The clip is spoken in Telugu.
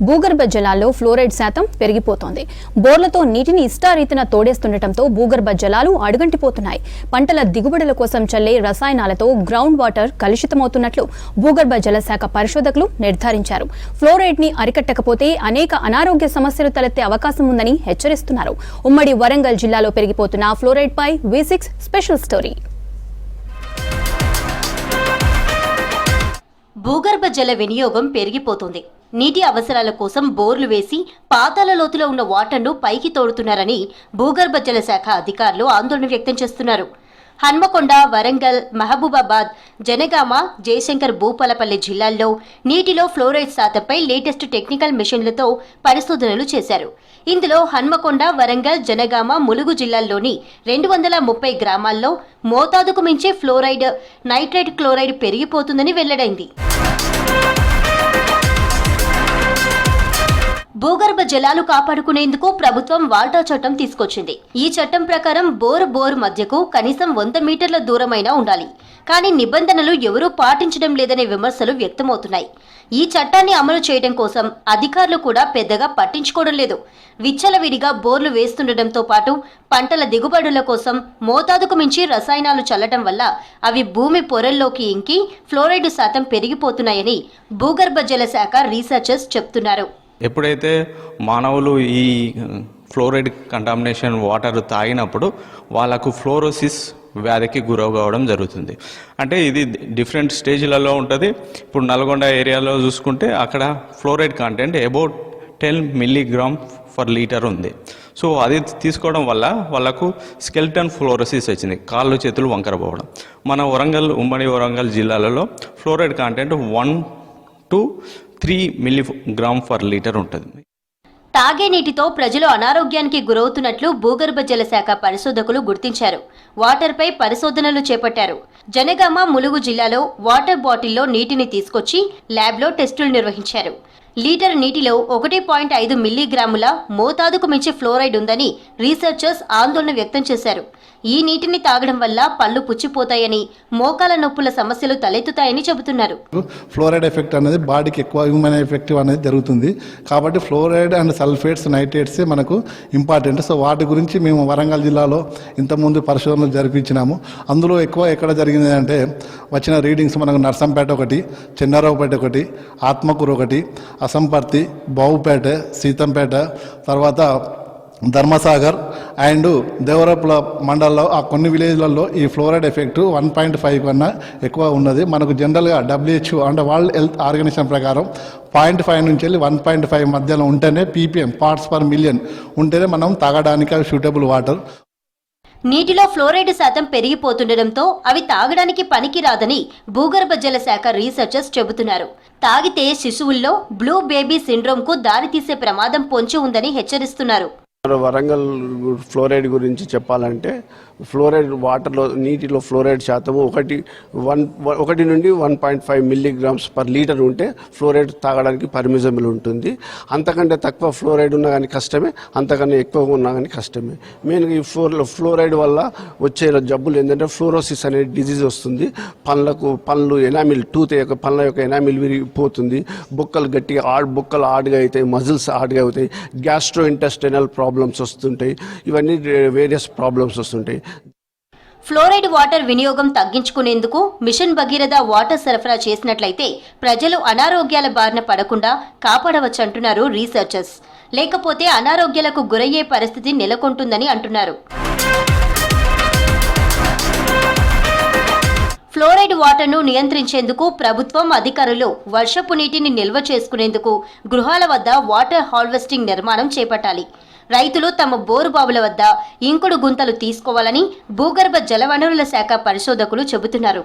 భూగర్భ జలాల్లో ఫ్లోరైడ్ శాతం పెరిగిపోతోంది. బోర్లతో నీటిని ఇష్టారీతిన తోడేస్తుండటంతో భూగర్భ జలాలు అడుగంటిపోతున్నాయి. పంటల దిగుబడుల కోసం చల్లే రసాయనాలతో గ్రౌండ్ వాటర్ కలుషితమవుతున్నట్లు భూగర్భ జలశాఖ పరిశోధకులు నిర్ధారించారు. ఫ్లోరైడ్ ని అరికట్టకపోతే అనేక అనారోగ్య సమస్యలు తలెత్తే అవకాశం ఉందని హెచ్చరిస్తున్నారు. ఉమ్మడి వరంగల్ జిల్లాలో పెరిగిపోతున్న ఫ్లోరైడ్ పై V6 స్పెషల్ స్టోరీ. భూగర్భ జల వినియోగం పెరిగిపోతుంది. నీటి అవసరాల కోసం బోర్లు వేసి పాతాళ లోతులో ఉన్న వాటర్ను పైకి తోడుతున్నారని భూగర్భ జల శాఖ అధికారులు ఆందోళన వ్యక్తం చేస్తున్నారు. హన్మకొండ, వరంగల్, మహబూబాబాద్, జనగామ, జయశంకర్ భూపాలపల్లి జిల్లాల్లో నీటిలో ఫ్లోరైడ్ శాతంపై లేటెస్ట్ టెక్నికల్ మిషన్లతో పరిశోధనలు చేశారు. ఇందులో హన్మకొండ, వరంగల్, జనగామ, ములుగు జిల్లాల్లోని 230 గ్రామాల్లో మోతాదుకు మించి ఫ్లోరైడ్, నైట్రేట్ క్లోరైడ్ పెరిగిపోతుందని వెల్లడైంది. భూగర్భ జలాలు కాపాడుకునేందుకు ప్రభుత్వం వాల్టా చట్టం తీసుకొచ్చింది. ఈ చట్టం ప్రకారం బోరు మధ్యకు కనీసం 100 మీటర్ల దూరమైనా ఉండాలి. కానీ నిబంధనలు ఎవరూ పాటించడం లేదనే విమర్శలు వ్యక్తమవుతున్నాయి. ఈ చట్టాన్ని అమలు చేయడం కోసం అధికారులు కూడా పెద్దగా పట్టించుకోవడం లేదు. విచ్చలవిడిగా బోర్లు వేస్తుండటంతో పాటు పంటల దిగుబడుల కోసం మోతాదుకు మించి రసాయనాలు చల్లటం వల్ల అవి భూమి పొరల్లోకి ఇంకి ఫ్లోరైడ్ శాతం పెరిగిపోతున్నాయని భూగర్భ జల శాఖ రీసెర్చర్స్ చెప్తున్నారు. ఎప్పుడైతే మానవులు ఈ ఫ్లోరైడ్ కంటామినేషన్ వాటర్ తాగినప్పుడు వాళ్ళకు ఫ్లోరోసిస్ వ్యాధికి గురవడం జరుగుతుంది. అంటే ఇది డిఫరెంట్ స్టేజ్లలో ఉంటుంది. ఇప్పుడు నల్గొండ ఏరియాలో చూసుకుంటే అక్కడ fluoride content about 10 milligram per litre ఉంది. సో అది తీసుకోవడం వల్ల వాళ్ళకు స్కెల్టన్ ఫ్లోరోసిస్ వచ్చింది, కాళ్ళు చేతులు వంకరపోవడం. మన ఉమ్మడి వరంగల్ జిల్లాలలో fluoride content 1 to 3 milligram per litre ఉంటుంది. తాగే నీటితో ప్రజలు అనారోగ్యానికి గురవుతున్నట్లు భూగర్భ జల శాఖ పరిశోధకులు గుర్తించారు. వాటర్పై పరిశోధనలు చేపట్టారు. జనగామ, ములుగు జిల్లాలో వాటర్ బాటిల్లో నీటిని తీసుకొచ్చి ల్యాబ్లో టెస్టులు నిర్వహించారు. లీటర్ నీటిలో 1.5 మిల్లీగ్రాముల మోతాదుకు మించి ఫ్లోరైడ్ ఉందని రీసెర్చర్స్ ఆందోళన వ్యక్తం చేశారు. ఈ నీటిని తాగడం వల్ల పళ్ళు పుచ్చిపోతాయని, మోకాల నొప్పుల సమస్యలు తలెత్తుతాయని చెబుతున్నారు. ఫ్లోరైడ్ ఎఫెక్ట్ అనేది బాడీకి ఎక్కువ హ్యూమన్ ఎఫెక్టివ్ అనేది జరుగుతుంది. కాబట్టి ఫ్లోరైడ్ అండ్ సల్ఫేట్స్, నైట్రేట్స్ మనకు ఇంపార్టెంట్. సో వాటి గురించి మేము వరంగల్ జిల్లాలో ఇంతకుముందు పరిశోధనలు జరిపించినాము. అందులో ఎక్కువ ఎక్కడ జరిగింది అంటే వచ్చిన రీడింగ్స్ మనకు నర్సంపేట ఒకటి, చెన్నారావుపేట ఒకటి, ఆత్మకూరు ఒకటి, అసంపర్తి, బావుపేట, సీతంపేట, తర్వాత ధర్మసాగర్ అండ్ దేవరపుల మండలంలో ఆ కొన్ని విలేజ్లలో ఈ ఫ్లోరైడ్ ఎఫెక్ట్ 1.5 కన్నా ఎక్కువ ఉన్నది. మనకు జనరల్గా WHO అంటే వరల్డ్ హెల్త్ ఆర్గనైజేషన్ ప్రకారం 0.5 నుంచి వెళ్ళి 1.5 మధ్యలో ఉంటేనే ppm పార్ట్స్ పర్ మిలియన్ ఉంటేనే మనం తాగడానికి అవి సూటబుల్ వాటర్. నీటిలో ఫ్లోరైడ్ శాతం పెరిగిపోతుండటంతో అవి తాగడానికి పనికిరాదని భూగర్భ జల శాఖ రీసెర్చర్స్ చెబుతున్నారు. తాగితే శిశువుల్లో బ్లూ బేబీ సిండ్రోమ్కు దారితీసే ప్రమాదం పొంచి ఉందని హెచ్చరిస్తున్నారు. వరంగల్ ఫ్లోరైడ్ గురించి చెప్పాలంటే ఫ్లోరైడ్ వాటర్లో నీటిలో ఫ్లోరైడ్ శాతము 1 నుండి 1.5 మిల్లీగ్రామ్స్ పర్ లీటర్ ఉంటే ఫ్లోరైడ్ తాగడానికి పర్మిజబుల్ ఉంటుంది. అంతకంటే తక్కువ ఫ్లోరైడ్ ఉన్నా కానీ కష్టమే, అంతకన్నా ఎక్కువ ఉన్నా కానీ కష్టమే. మెయిన్గా ఈ ఫ్లోరైడ్ వల్ల వచ్చే జబ్బులు ఏంటంటే ఫ్లోరోసిస్ అనే డిజీజ్ వస్తుంది. పళ్ళు ఎనామిల్ పళ్ళ యొక్క ఎనామిల్ విరిగిపోతుంది. బొక్కలు గట్టిగా బొక్కలు ఆడుగా అవుతాయి, మజిల్స్ ఆడుగా అవుతాయి, గ్యాస్ట్రో ఇంటెస్టైనల్ ప్రాబ్లమ్స్ వస్తుంటాయి. ఇవన్నీ వేరియస్ ప్రాబ్లమ్స్ వస్తుంటాయి. ఫ్లోరైడ్ వాటర్ వినియోగం తగ్గించుకునేందుకు మిషన్ భగీరథ వాటర్ సరఫరా చేసినట్లయితే ప్రజలు అనారోగ్యాల బారిన పడకుండా కాపాడవచ్చంటున్నారు రీసెర్చర్స్. లేకపోతే అనారోగ్యాలకు గురయ్యే పరిస్థితి నెలకొంటుందని అంటున్నారు. ఫ్లోరైడ్ వాటర్ను నియంత్రించేందుకు ప్రభుత్వం, అధికారులు వర్షపు నీటిని నిల్వ చేసుకునేందుకు గృహాల వద్ద వాటర్ హార్వెస్టింగ్ నిర్మాణం చేపట్టాలి. రైతులు తమ బోరుబావుల వద్ద ఇంకుడు గుంతలు తీసుకోవాలని భూగర్భ జలవనరుల శాఖ పరిశోధకులు చెబుతున్నారు.